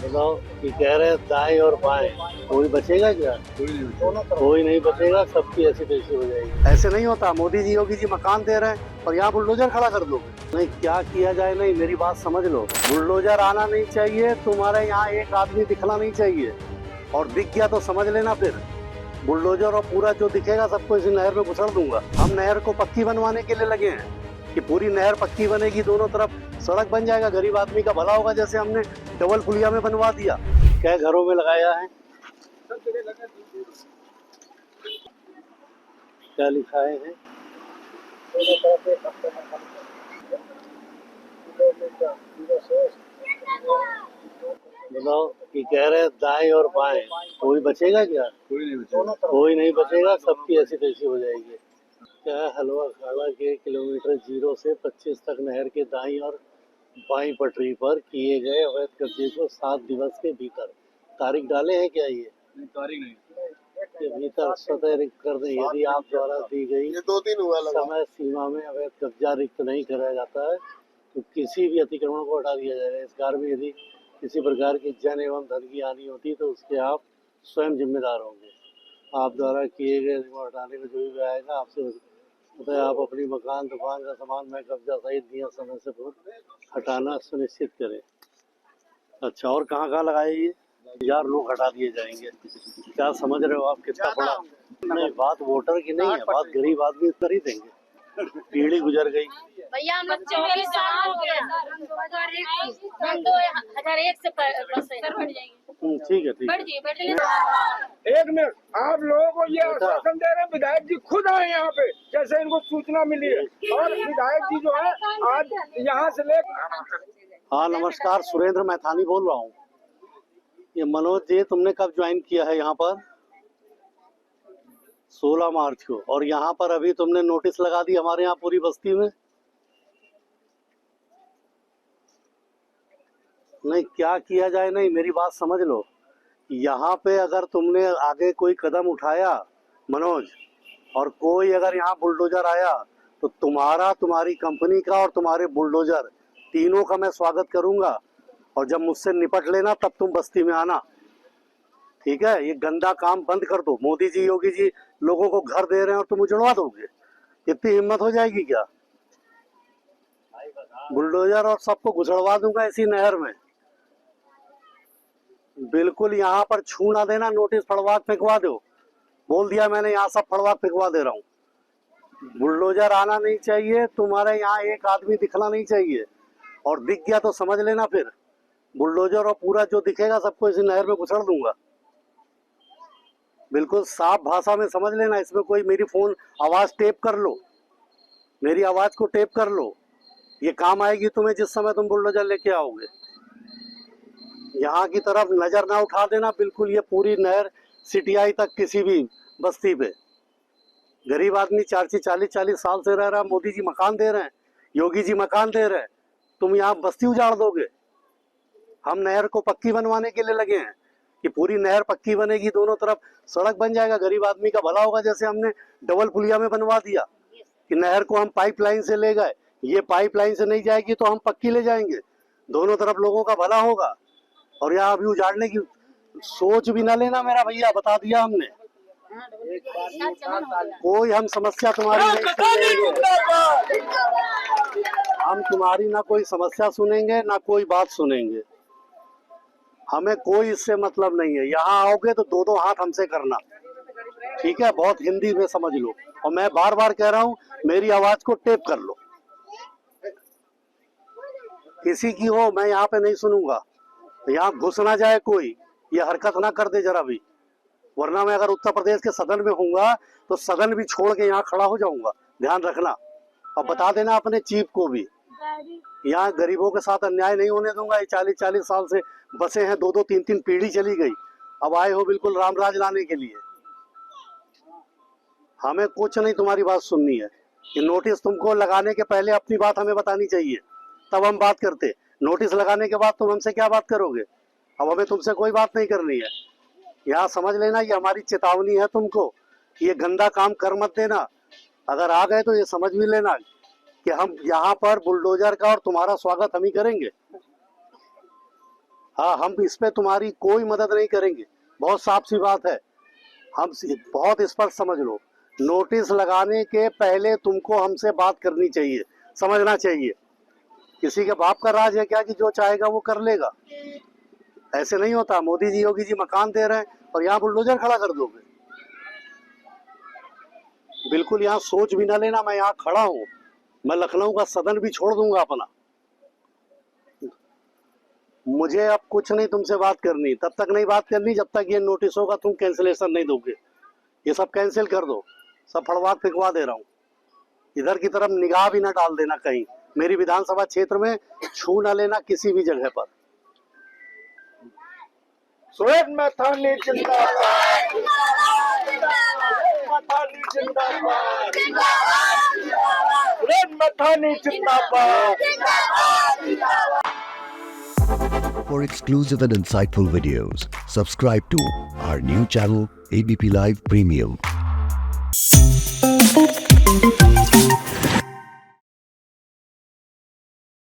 बताओ कि कह रहे हैं दाएं और बाएं, कोई बचेगा क्या? कोई नहीं बचेगा, सबकी ऐसी तैसी हो जाएगी। ऐसे नहीं होता। मोदी जी योगी जी मकान दे रहे हैं और यहाँ बुलडोजर खड़ा कर दो। नहीं, क्या किया जाए? नहीं, मेरी बात समझ लो। बुलडोजर आना नहीं चाहिए, तुम्हारे यहाँ एक आदमी दिखना नहीं चाहिए, और दिख गया तो समझ लेना फिर बुलडोजर और पूरा जो दिखेगा सबको इसी नहर में घुसड़ दूंगा। हम नहर को पक्की बनवाने के लिए लगे हैं कि पूरी नहर पक्की बनेगी, दोनों तरफ सड़क बन जाएगा, गरीब आदमी का भला होगा, जैसे हमने डबल पुलिया में बनवा दिया। क्या घरों में लगाया है? क्या लिखाए हैं? बताओ कि कह रहे हैं दाएं और बाएं, कोई बचेगा क्या? कोई नहीं बचेगा, सबकी ऐसी तैसी हो जाएगी। क्या है? हलवा खाड़ा के किलोमीटर 0 से 25 तक नहर के दाईं और बाईं पटरी पर किए गए अवैध कब्जे को 7 दिवस के भीतर, तारीख डाले हैं क्या? ये तारीख नहीं के भीतर स्वतः रिक्त कर दें। यदि आप द्वारा दी गई समय सीमा में अवैध कब्जा रिक्त नहीं कराया जाता है तो किसी भी अतिक्रमण को हटा दिया जाएगा। इस कार्य में यदि किसी प्रकार की जन एवं धन की हानि होती तो उसके आप स्वयं जिम्मेदार होंगे। आप द्वारा किए गए को हटाने में जो भी आएगा आपसे बताए, आप अपनी मकान दुकान का सामान में कब्जा सहित दिया समय से पूर्व हटाना सुनिश्चित करें। अच्छा, और कहाँ कहाँ लगाए ये? यार, लोग हटा दिए जाएंगे। क्या समझ रहे हो आप कितना बड़ा? नहीं, बात वोटर की नहीं है, बात गरीब आदमी कर ही देंगे। पीढ़ी गुजर गई भैया, हम 24 साल हो गया। हम 2001 से बढ़ जाएंगे। ठीक है, ठीक है। एक मिनट, आप लोगों को ये आश्वासन दे रहे हैं विधायक जी खुद आए यहाँ पे, जैसे इनको सूचना मिली है, और विधायक जी जो है आज यहाँ से ले। हाँ, नमस्कार, सुरेंद्र मैथानी बोल रहा हूँ। ये मनोज जी, तुमने कब ज्वाइन किया है यहाँ पर? 16 मार्च को। और यहाँ पर अभी तुमने नोटिस लगा दी हमारे यहाँ पूरी बस्ती में? नहीं, क्या किया जाए? नहीं, मेरी बात समझ लो। यहाँ पे अगर तुमने आगे कोई कदम उठाया मनोज, और कोई अगर यहाँ बुलडोजर आया तो तुम्हारा, तुम्हारी कंपनी का और तुम्हारे बुलडोजर तीनों का मैं स्वागत करूंगा। और जब मुझसे निपट लेना तब तुम बस्ती में आना, ठीक है? ये गंदा काम बंद कर दो। मोदी जी योगी जी लोगों को घर दे रहे हैं और तुम उजड़वा दोगे? इतनी हिम्मत हो जाएगी क्या? बुलडोजर और सबको घुसड़वा दूंगा इसी नहर में। बिल्कुल, यहाँ पर छू ना देना, नोटिस फड़वा फेंकवा दो। बोल दिया मैंने, यहाँ सब फड़वा फेंकवा दे रहा हूँ। बुलडोजर आना नहीं चाहिए, तुम्हारे यहाँ एक आदमी दिखना नहीं चाहिए, और दिख गया तो समझ लेना फिर बुलडोजर और पूरा जो दिखेगा सबको इसी नहर में घुसड़ दूंगा। बिल्कुल साफ भाषा में समझ लेना। इसमें कोई मेरी फोन आवाज टेप कर लो, मेरी आवाज को टेप कर लो, ये काम आएगी तुम्हें जिस समय तुम बुलडोजर लेके आओगे। यहाँ की तरफ नजर ना उठा देना बिल्कुल। ये पूरी नहर सिटियाई तक किसी भी बस्ती पे गरीब आदमी 40 साल से रह रहा है। मोदी जी मकान दे रहे हैं, योगी जी मकान दे रहे हैं, तुम यहाँ बस्ती उजाड़ दोगे। हम नहर को पक्की बनवाने के लिए लगे हैं कि पूरी नहर पक्की बनेगी, दोनों तरफ सड़क बन जाएगा, गरीब आदमी का भला होगा, जैसे हमने डबल पुलिया में बनवा दिया कि नहर को हम पाइपलाइन से ले गए। ये पाइपलाइन से नहीं जाएगी तो हम पक्की ले जाएंगे, दोनों तरफ लोगों का भला होगा। और यहाँ अभी उजाड़ने की सोच भी ना लेना मेरा भैया, बता दिया हमने। कोई हम समस्या तुम्हारी नहीं सुनेंगे, हम तुम्हारी ना कोई समस्या सुनेंगे ना कोई बात सुनेंगे। हमें कोई इससे मतलब नहीं है। यहाँ आओगे तो दो दो हाथ हमसे करना, ठीक है? बहुत हिंदी में समझ लो। और मैं बार बार कह रहा हूँ, मेरी आवाज को टेप कर लो। किसी की हो, मैं यहाँ पे नहीं सुनूंगा। यहाँ घुस ना जाए कोई, ये हरकत ना कर दे जरा भी, वरना मैं अगर उत्तर प्रदेश के सदन में होऊंगा तो सदन भी छोड़ के यहाँ खड़ा हो जाऊंगा, ध्यान रखना। और बता देना अपने चीफ को भी, यहाँ गरीबों के साथ अन्याय नहीं होने दूंगा। ये 40 साल से बसे हैं, 2 3 पीढ़ी चली गई, अब आए हो बिल्कुल रामराज लाने के लिए। हमें कुछ नहीं तुम्हारी बात सुननी है। ये नोटिस तुमको लगाने के पहले अपनी बात हमें बतानी चाहिए, तब हम बात करते। नोटिस लगाने के बाद तुम हमसे क्या बात करोगे? अब हमें तुमसे कोई बात नहीं करनी है। यहाँ समझ लेना, ये हमारी चेतावनी है तुमको कि ये गंदा काम कर मत देना। अगर आ गए तो ये समझ भी लेना कि हम यहाँ पर बुलडोजर का और तुम्हारा स्वागत हम ही करेंगे। हाँ, हम इस पे तुम्हारी कोई मदद नहीं करेंगे, बहुत साफ सी बात है। बहुत स्पष्ट समझ लो, नोटिस लगाने के पहले तुमको हमसे बात करनी चाहिए, समझना चाहिए। किसी के बाप का राज है क्या कि जो चाहेगा वो कर लेगा? ऐसे नहीं होता। मोदी जी योगी जी मकान दे रहे हैं और यहाँ बुलडोजर खड़ा कर दोगे? बिल्कुल यहाँ सोच भी ना लेना। मैं यहाँ खड़ा हूँ, मैं लखनऊ का सदन भी छोड़ दूंगा अपना। मुझे अब कुछ नहीं तुमसे बात करनी, तब तक नहीं बात करनी जब तक ये नोटिस होगा तुम कैंसिलेशन नहीं दोगे। ये सब कैंसिल कर दो, सब फड़वा फिकवा दे रहा हूँ। इधर की तरफ निगाह भी ना डाल देना कहीं, मेरी विधानसभा क्षेत्र में छू ना लेना किसी भी जगह पर। सुरेश मैथानी जिंदाबाद, मैथानी जिंदाबाद, सुरेश मैथानी जिंदाबाद। For exclusive and insightful videos, subscribe to our new channel ABP Live Premium.